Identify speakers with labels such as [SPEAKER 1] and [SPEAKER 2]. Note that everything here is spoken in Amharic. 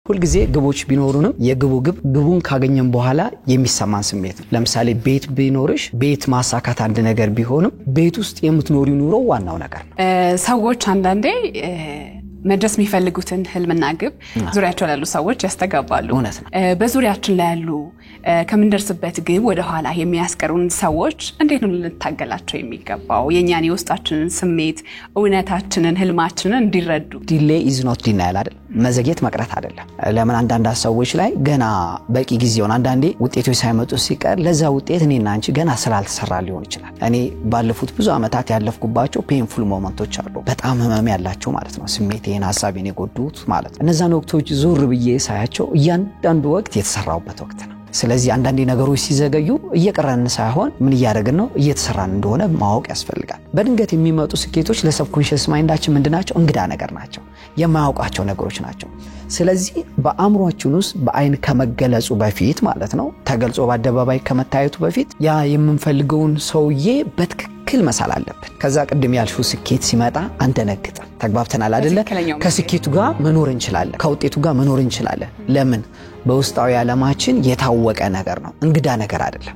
[SPEAKER 1] ሁሉ ጊዜ ግቦች ቢኖሩንም ግቡን ካገኘን በኋላ የሚሰማን ስሜት ለምሳሌ ቤት ቢኖርሽ ቤት ማሳካት አንድ ነገር ቢሆንም ቤት ውስጥ የምትኖሪው ኑሮ ዋናው ነገር ነው
[SPEAKER 2] ሰዎች አንዳንዴ መድረስ የሚፈልጉትን ህልምና ግብ ዙሪያቸው ያሉ ሰዎች ያስተጋባሉ በዙሪያችን ላይ ያሉ ከመንደርስበት ግብ ወደ ኋላ የሚያስቀሩን ሰዎች እንዴት ነው ልንታገላቸው የሚገባው የኛን የውስጣችንን ስሜት እውነታችንን ህልማችንን እንዲረዱ
[SPEAKER 1] delay is not denial አይደል መዘግየት መቅረት አይደለም ለምን አንዳንድ ሰዎች ላይ ገና በቂ ጊዜውን አንዳንዴ ውጤቶች ሳይመጡ ሲቀር ለዛ ውጤት እኔና አንቺ ገና ስላልተሰራ ሊሆን ይችላል እኔ ባለፉት ብዙ አመታት ያለፍኩባቸው painful ሞመንቶች አሉ በጣም ህመም ያላቸው ማለት ነው ስሜቴን ሐሳቤን የጎዱት ማለት እነዛን ወቅቶች ዙር ብዬ ሳያቸው እያንዳንዱ ወቅት የተሰራውበት ወቅት ነው ስለዚህ አንዳንዴ ነገሮች ሲዘገዩ እየቀረን ሳይሆን ምን ያደርግን ነው እየተሰራን እንደሆነ ማወቅ ያስፈልጋል በድንገት የሚመጡ ስኬቶች ለሰብኮንሺየስ ማይንዳችን ምንድናቸው እንግዳ ነገር ናቸው የማያውቃቸው ነገሮች ናቸው ስለዚህ በአእምሮአችን ውስጥ በአይን ከመገለጹ በፊት ማለት ነው ተገልጾ በአደባባይ ከመታየቱ በፊት ያ የምንፈልገውን ሰውዬ በትክክል መሳል አለብን ከዛ ቀደም ያልሽው ስኬት ሲመጣ አንደነግጥ ተግባብተናል አይደለ ከስኬቱ ጋር መኖር እንችላለን ከውጤቱ ጋር መኖር እንችላለን ለምን በውስጣዊ ዓለማችን የታወቀ ነገር ነው እንግዳ ነገር አይደለም